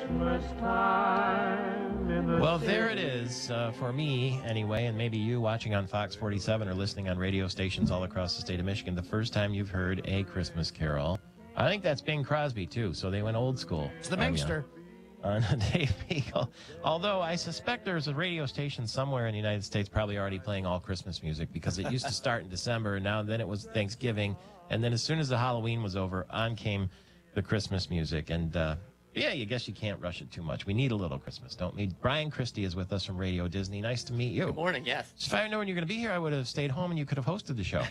Christmas time in the Well, there it is for me, anyway, and maybe you watching on Fox 47 or listening on radio stations all across the state of Michigan, the first time you've heard a Christmas carol. I think that's Bing Crosby, too, so they went old school. It's the Bingster. On Dave Eagle. Although I suspect there's a radio station somewhere in the United States probably already playing all Christmas music, because it used to start in December, and now then it was Thanksgiving, and then as soon as the Halloween was over, on came the Christmas music. And yeah, I guess you can't rush it too much. We need a little Christmas, don't we? Brian Christy is with us from Radio Disney. Nice to meet you. Good morning, yes. If I had known you were going to be here, I would have stayed home and you could have hosted the show.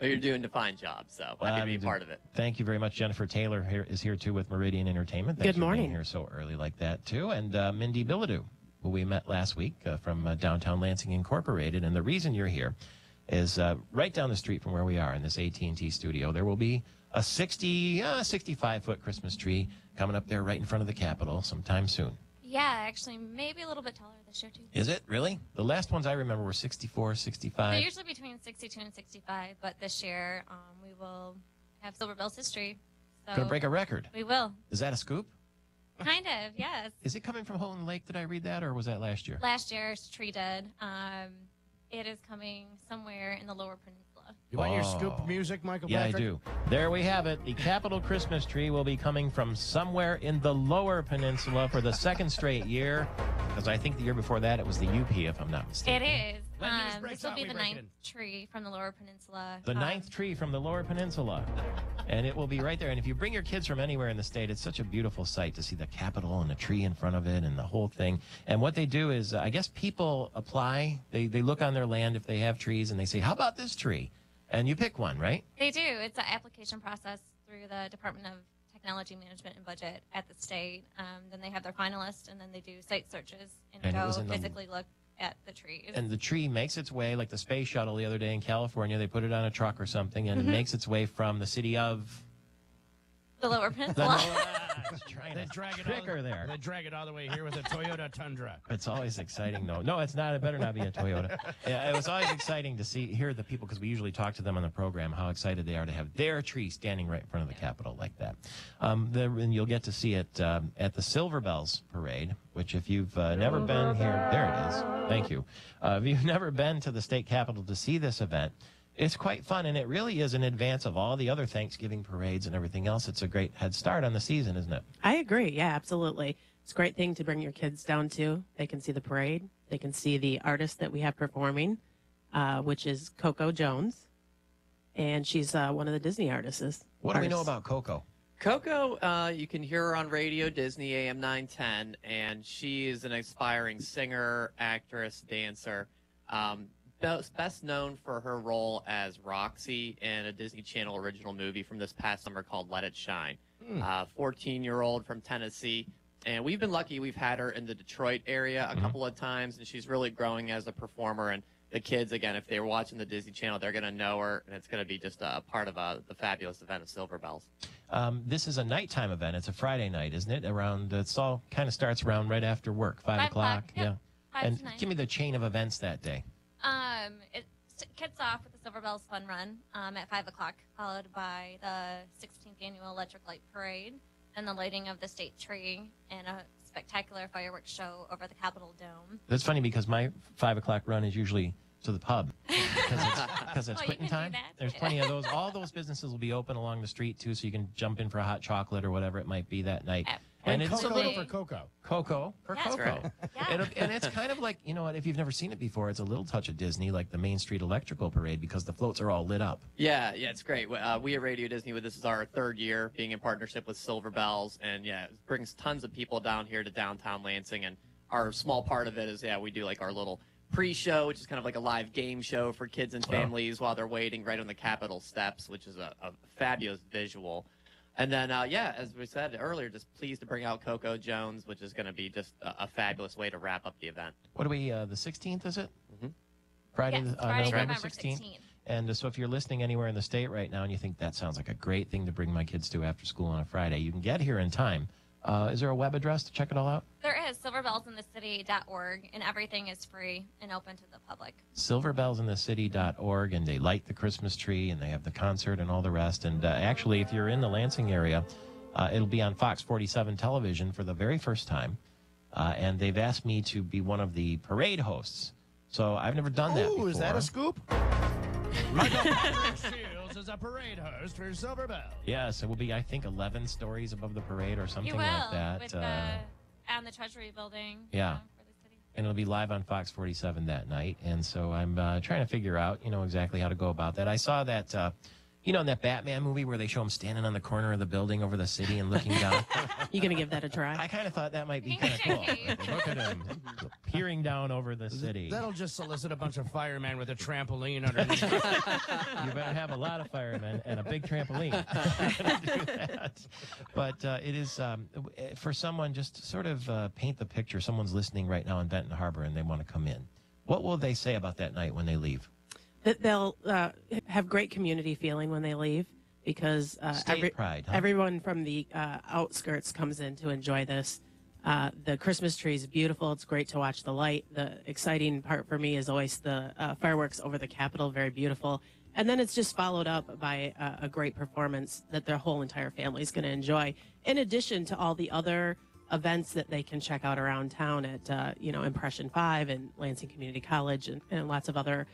Well, you're doing a fine job, so happy to be part of it. Thank you very much. Jennifer Taylor is here, too, with Meridian Entertainment. Thanks Good morning. for being here so early like that, too. And Mindy Biladeau, who we met last week from Downtown Lansing Incorporated. And the reason you're here is right down the street from where we are in this AT&T studio, there will be a 65-foot Christmas tree coming up there right in front of the Capitol sometime soon. Yeah, actually, maybe a little bit taller this year, too. Is it? Really? The last ones I remember were 64, 65. They're usually between 62 and 65, but this year we will have Silver Bell's history. So Going to break a record. We will. Is that a scoop? Kind of, yes. Is it coming from Houghton Lake? Did I read that, or was that last year? Last year's tree did. It is coming somewhere in the Lower Peninsula. You want your scoop music, Michael Yeah, Patrick? I do. There we have it. The Capitol Christmas tree will be coming from somewhere in the Lower Peninsula for the second straight year, because I think the year before that it was the UP, if I'm not mistaken. It is. When news breaks This will out, be we the break it ninth in. tree from the Lower Peninsula. The ninth tree from the Lower Peninsula. And it will be right there. And if you bring your kids from anywhere in the state, it's such a beautiful sight to see the Capitol and the tree in front of it and the whole thing. And what they do is, I guess people apply. They look on their land if they have trees, and they say, how about this tree? And you pick one, right? They do. It's an application process through the Department of Technology Management and Budget at the state. Then they have their finalists, and then they do site searches and it was go in the- physically look at the trees. And the tree makes its way, like the space shuttle the other day in California. They put it on a truck or something, and it makes its way from the city of... The Lower Peninsula. Trying They to drag it trick all, her there. They drag it all the way here with a Toyota Tundra. It's always exciting, though. No, it's not. It better not be a Toyota. Yeah, it was always exciting to hear the people, because we usually talk to them on the program, how excited they are to have their tree standing right in front of the Capitol like that. And you'll get to see it at the Silver Bells Parade, which if you've never been here, there it is. Thank you. If you've never been to the state capitol to see this event, it's quite fun, and it really is in advance of all the other Thanksgiving parades and everything else. It's a great head start on the season, isn't it? I agree. Yeah, absolutely. It's a great thing to bring your kids down to. They can see the parade. They can see the artist that we have performing, which is Coco Jones. And she's one of the Disney artists. What do we know about Coco? Coco, you can hear her on Radio Disney, AM 910, and she is an aspiring singer, actress, dancer. Best known for her role as Roxy in a Disney Channel original movie from this past summer called Let It Shine. 14-year-old from Tennessee. And we've been lucky. We've had her in the Detroit area a couple of times, and she's really growing as a performer. And the kids, again, if they're watching the Disney Channel, they're going to know her, and it's going to be just a part of the fabulous event of Silver Bells. This is a nighttime event. It's a Friday night, isn't it? It's all kind of starts around right after work, 5 o'clock. Yep. Yeah. 5 And to 9. give me the chain of events that day. It kicks off with the Silver Bells Fun Run at 5 o'clock, followed by the 16th Annual Electric Light Parade and the lighting of the state tree and a spectacular fireworks show over the Capitol Dome. That's funny because my 5 o'clock run is usually to the pub because it's Well, you quitting can do time. that. There's plenty of those. All those businesses will be open along the street, too, so you can jump in for a hot chocolate or whatever it might be that night. And it's Coco Absolutely. for Coco. Coco for That's Coco. right. Yeah. And it's kind of like, you know what, if you've never seen it before, it's a little touch of Disney, like the Main Street Electrical Parade, because the floats are all lit up. Yeah, it's great. We at Radio Disney, this is our third year being in partnership with Silver Bells, and it brings tons of people down here to downtown Lansing. And our small part of it is, we do like our little pre-show, which is kind of like a live game show for kids and families while they're waiting right on the Capitol steps, which is a fabulous visual. And then, as we said earlier, just pleased to bring out Coco Jones, which is going to be just a fabulous way to wrap up the event. What are we, the 16th, is it? Mhm. Friday, Yes, Friday, November November 16th. 16th. And so if you're listening anywhere in the state right now and you think that sounds like a great thing to bring my kids to after school on a Friday, you can get here in time. Is there a web address to check it all out? There is silverbellsinthecity.org, and everything is free and open to the public. silverbellsinthecity.org, and they light the Christmas tree, and they have the concert and all the rest. And actually, if you're in the Lansing area, It'll be on Fox 47 television for the very first time. And they've asked me to be one of the parade hosts. So I've never done that before. Is that a scoop? Michael Patrick Shiels is a parade host for Silver Bell. Yes, it will be, I think, 11 stories above the parade or something You will, like that. with and the Treasury Building. Yeah. For the city. And it'll be live on Fox 47 that night. And so I'm trying to figure out, exactly how to go about that. I saw that, in that Batman movie where they show him standing on the corner of the building over the city and looking down. You going to give that a try? I kind of thought that might be kind of cool. Look at him peering down over the city. That'll just solicit a bunch of firemen with a trampoline underneath. You better have a lot of firemen and a big trampoline to do that. But it is, for someone, just to sort of paint the picture, someone's listening right now in Benton Harbor and they want to come in. What will they say about that night when they leave? That they'll have great community feeling when they leave, because pride, huh? everyone from the outskirts comes in to enjoy this. The Christmas tree is beautiful. It's great to watch the light. The exciting part for me is always the fireworks over the Capitol, very beautiful. And then it's just followed up by a great performance that their whole entire family is going to enjoy, in addition to all the other events that they can check out around town at, Impression 5 and Lansing Community College and lots of other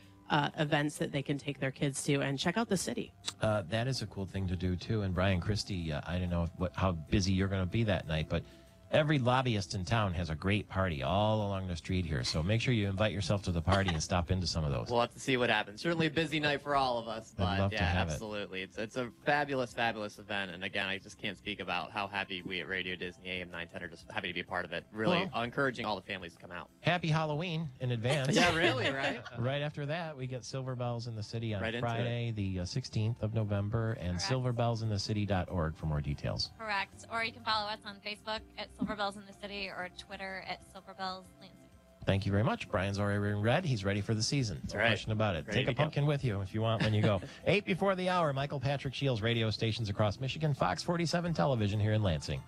events that they can take their kids to and check out the city. That is a cool thing to do, too. And Brian, Christy, I don't know how busy you're going to be that night, but every lobbyist in town has a great party all along the street here. So make sure you invite yourself to the party and stop into some of those. We'll have to see what happens. Certainly a busy night for all of us, I'd but love to yeah, have it. absolutely. It's a fabulous, fabulous event. And again, I just can't speak about how happy we at Radio Disney AM 910 are just happy to be a part of it. Really encouraging all the families to come out. Happy Halloween in advance. Yeah, really, right? Right after that, we get Silver Bells in the City on Right into Friday, the 16th of November, and Correct. silverbellsinthecity.org for more details. Correct. Or you can follow us on Facebook at Silver Bells in the City or Twitter at Silver Bells Lansing. Thank you very much. Brian's already wearing red. He's ready for the season. No right. question about it. Ready Take a to go. pumpkin with you if you want when you go. 8 before the hour, Michael Patrick Shiels, radio stations across Michigan, Fox 47 television here in Lansing.